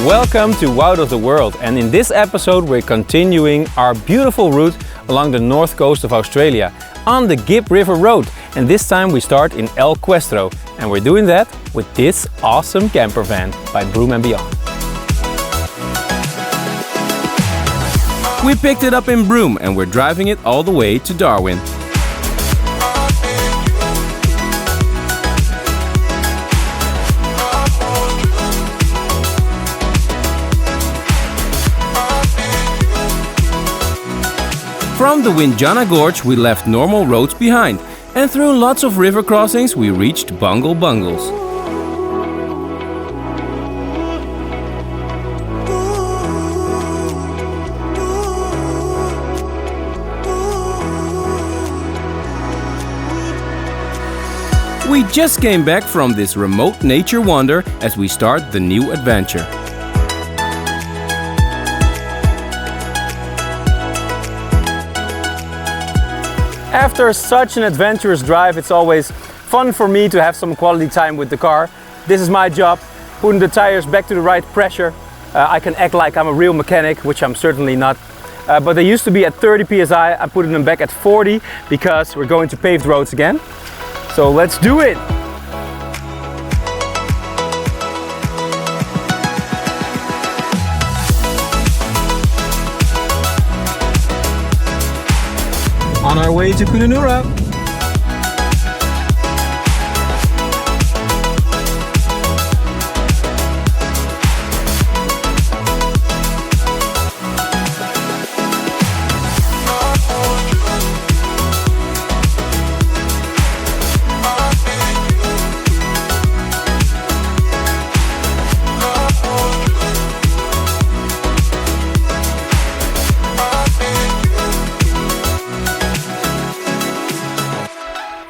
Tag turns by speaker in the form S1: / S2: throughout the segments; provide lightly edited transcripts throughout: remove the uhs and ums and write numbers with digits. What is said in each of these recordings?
S1: Welcome to Out of the World, and in this episode we're continuing our beautiful route along the north coast of Australia on the Gib River Road, and this time we start in El Questro, and we're doing that with this awesome camper van by Broome and Beyond.
S2: We picked it up in Broome and we're driving it all the way to Darwin. From the Emma Gorge we left normal roads behind, and through lots of river crossings we reached Bungle Bungles. We just came back from this remote nature wander as we start the new adventure.
S1: After such an adventurous drive, it's always fun for me to have some quality time with the car. This is my job, putting the tires back to the right pressure. I can act like I'm a real mechanic, which I'm certainly not. But they used to be at 30 psi. I'm putting them back at 40 because we're going to paved roads again. So let's do it! On our way to Kununurra.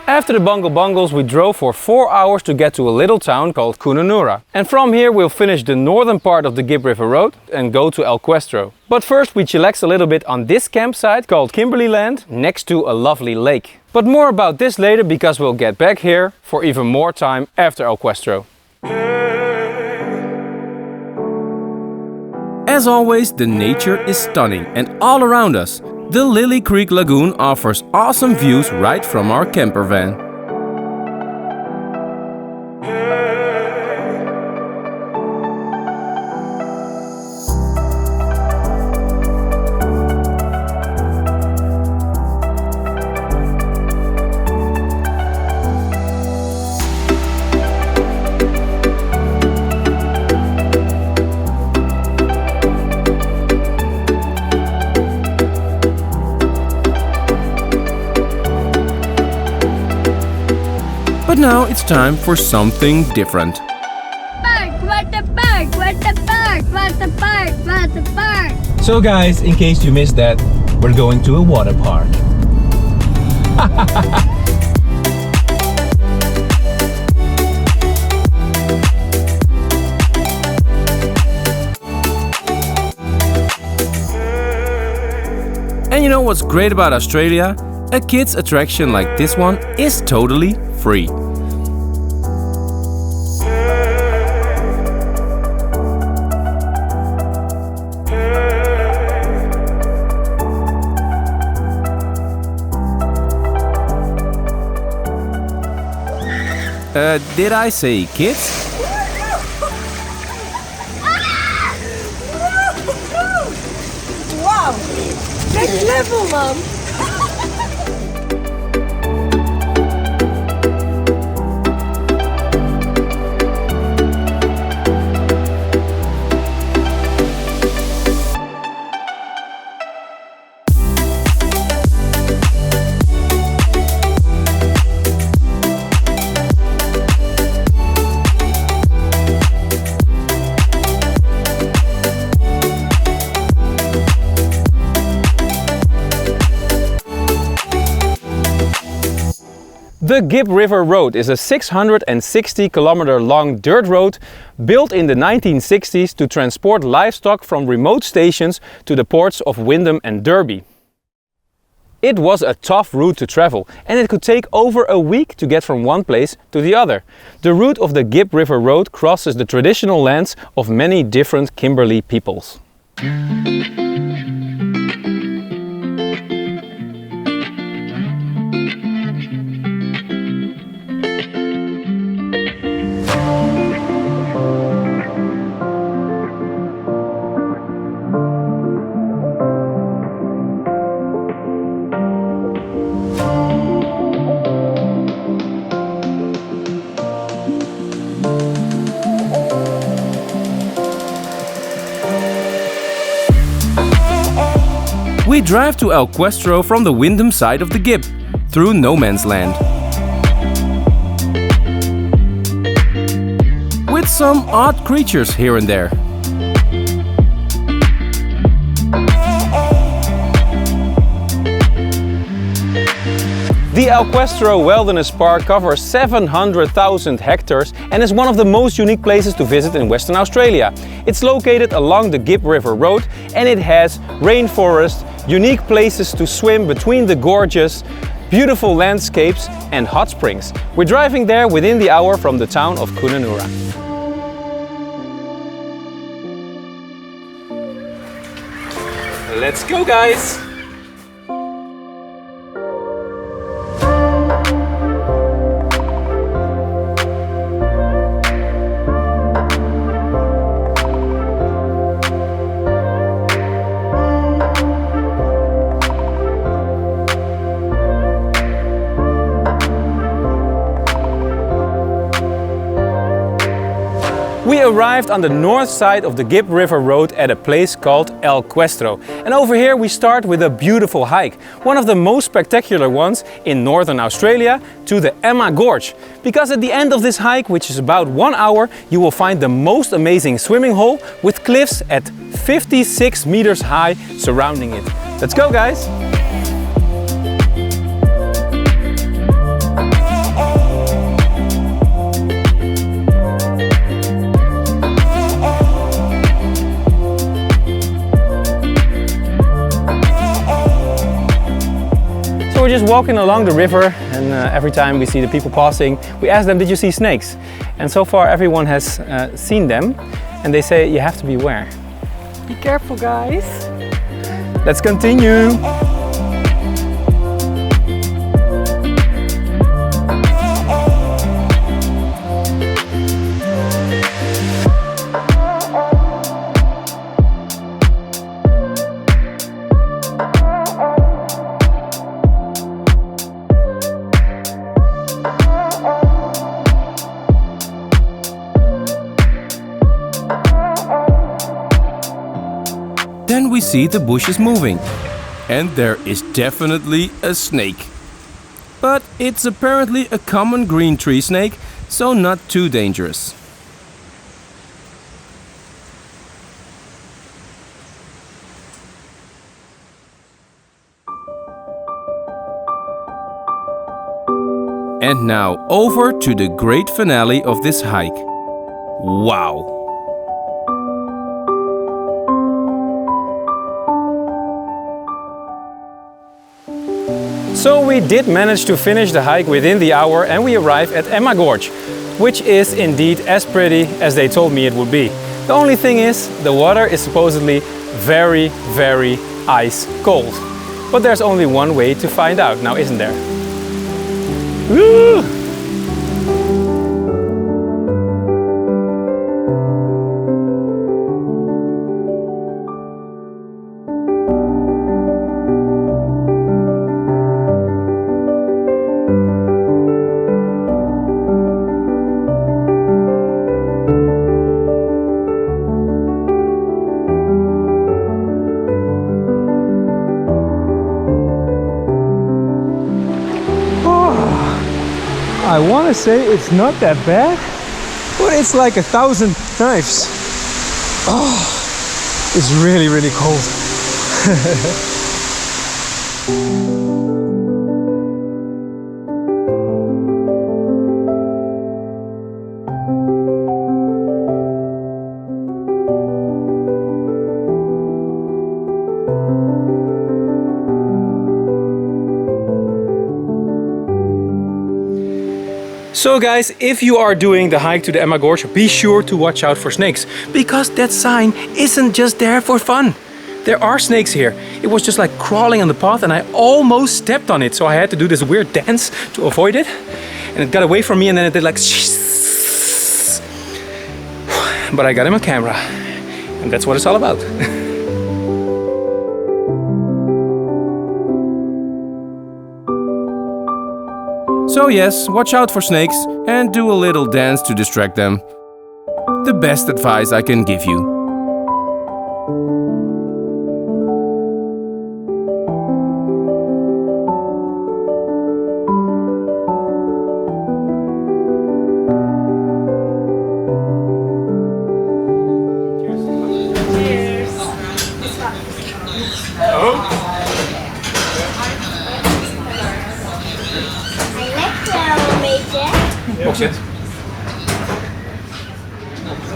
S1: After the Bungle Bungles, we drove for 4 hours to get to a little town called Kununurra. And from here we'll finish the northern part of the Gib River Road and go to El Questro. But first we chillax a little bit on this campsite called Kimberley land next to a lovely lake. But more about this later because we'll get back here for even more time after El Questro.
S2: As always, the nature is stunning and all around us. The Lily Creek Lagoon offers awesome views right from our camper van. But now it's time for something different.
S1: So guys, in case you missed that, we're going to a water park.
S2: And you know what's great about Australia? A kids attraction like this one is totally free. Did I say kids?
S3: Wow! Next level, Mom!
S1: The Gib River Road is a 660-kilometer long dirt road built in the 1960s to transport livestock from remote stations to the ports of Wyndham and Derby. It was a tough route to travel and it could take over a week to get from one place to the other. The route of the Gib River Road crosses the traditional lands of many different Kimberley peoples.
S2: We drive to El Questro from the Windham side of the Gib, through no man's land. With some odd creatures here and there.
S1: The Questro Wilderness Park covers 700,000 hectares and is one of the most unique places to visit in Western Australia. It's located along the Gib River Road and it has rainforest, unique places to swim between the gorges, beautiful landscapes and hot springs. We're driving there within the hour from the town of Kununurra. Let's go, guys! We arrived on the north side of the Gibb River Road at a place called El Questro. And over here we start with a beautiful hike, one of the most spectacular ones in northern Australia, to the Emma Gorge. Because at the end of this hike, which is about 1 hour, you will find the most amazing swimming hole with cliffs at 56 meters high surrounding it. Let's go, guys! We're just walking along the river and every time we see the people passing, we ask them, did you see snakes? And so far everyone has seen them and they say you have to beware.
S3: Be careful, guys.
S1: Let's continue.
S2: Then we see the bushes moving. And there is definitely a snake. But it's apparently a common green tree snake, so not too dangerous. And now over to the great finale of this hike. Wow!
S1: So we did manage to finish the hike within the hour and we arrived at Emma Gorge, which is indeed as pretty as they told me it would be. The only thing is, the water is supposedly very, very ice cold. But there's only one way to find out now, isn't there? Woo! I want to say it's not that bad, but it's like 1,000 knives. Oh, it's really, really cold. So guys, if you are doing the hike to the Emma Gorge, be sure to watch out for snakes, because that sign isn't just there for fun. There are snakes here. It was just like crawling on the path and I almost stepped on it, so I had to do this weird dance to avoid it. And it got away from me and then it did like but I got him on camera. And that's what it's all about.
S2: So yes, watch out for snakes and do a little dance to distract them. The best advice I can give you.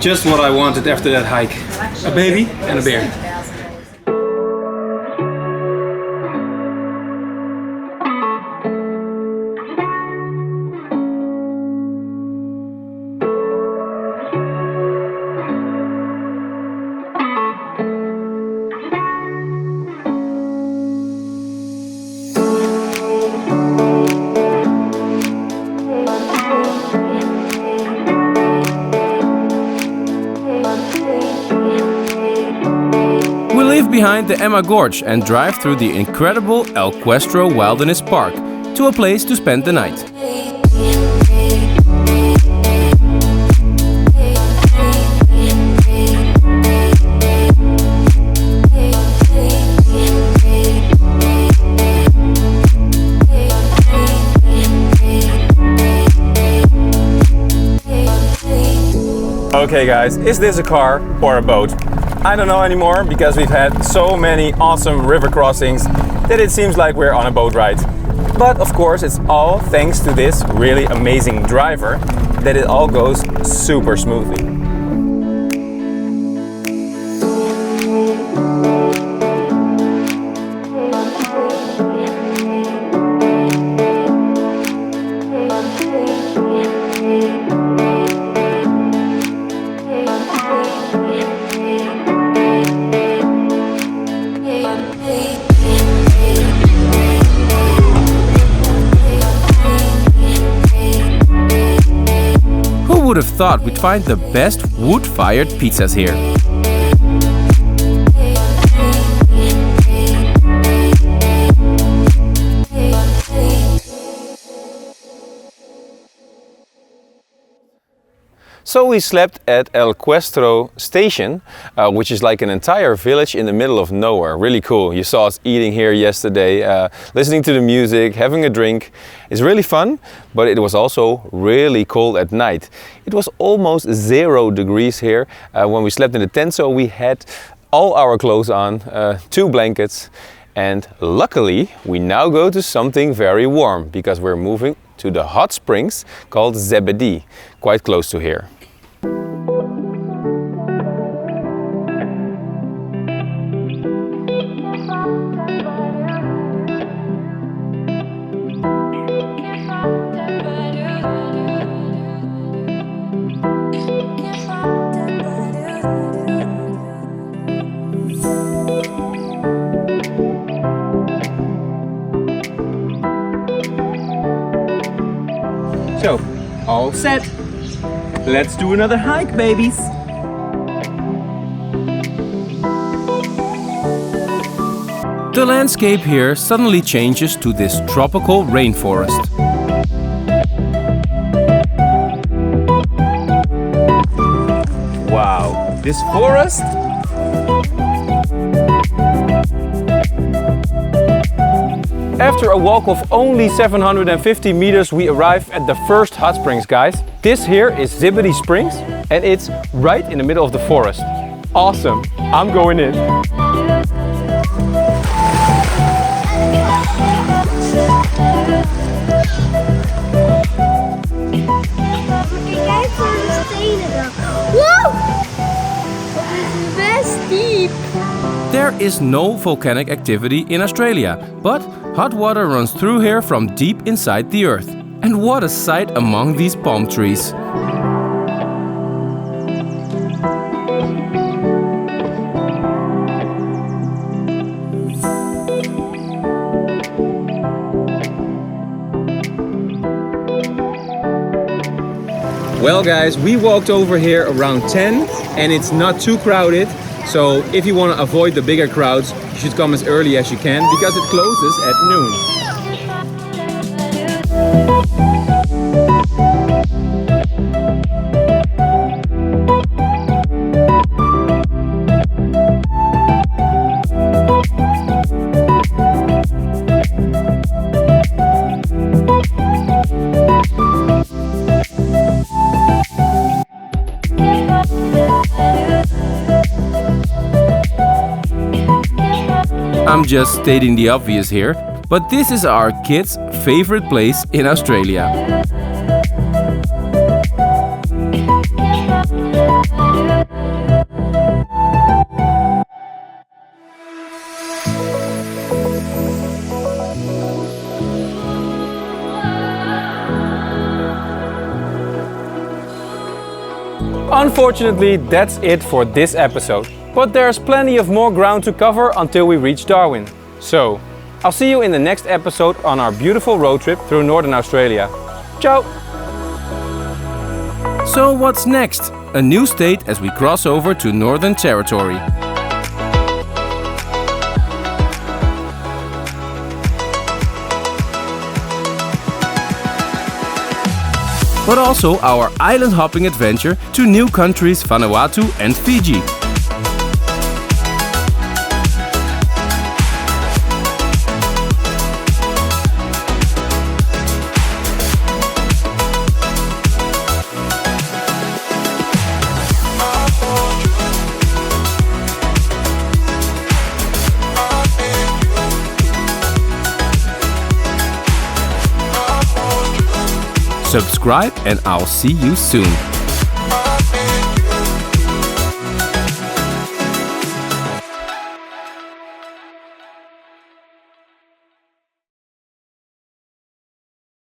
S1: Just what I wanted after that hike. A baby and a bear.
S2: Behind the Emma Gorge and drive through the incredible Questro Wilderness Park to a place to spend the night.
S1: Okay guys, is this a car or a boat? I don't know anymore, because we've had so many awesome river crossings that it seems like we're on a boat ride. But of course it's all thanks to this really amazing driver that it all goes super smoothly.
S2: Who would have thought we'd find the best wood-fired pizzas here?
S1: So we slept at Questro station, which is like an entire village in the middle of nowhere. Really cool. You saw us eating here yesterday, listening to the music, having a drink. It's really fun, but it was also really cold at night. It was almost 0 degrees here when we slept in the tent, so we had all our clothes on, 2 blankets, and luckily we now go to something very warm because we're moving to the hot springs called Zebedee, quite close to here. So, all set. Let's do another hike, babies.
S2: The landscape here suddenly changes to this tropical rainforest.
S1: Wow, this forest? After a walk of only 750 meters, we arrive at the first hot springs, guys. This here is Zebedee Springs, and it's right in the middle of the forest. Awesome, I'm going in.
S2: There is no volcanic activity in Australia, but hot water runs through here from deep inside the earth. And what a sight among these palm trees.
S1: Well guys, we walked over here around 10 and it's not too crowded. So if you want to avoid the bigger crowds, you should come as early as you can because it closes at noon.
S2: I'm just stating the obvious here, but this is our kids' favorite place in Australia.
S1: Unfortunately, that's it for this episode. But there's plenty of more ground to cover until we reach Darwin. So, I'll see you in the next episode on our beautiful road trip through Northern Australia. Ciao!
S2: So what's next? A new state as we cross over to Northern Territory. But also our island hopping adventure to new countries Vanuatu and Fiji. Subscribe and I'll see you soon.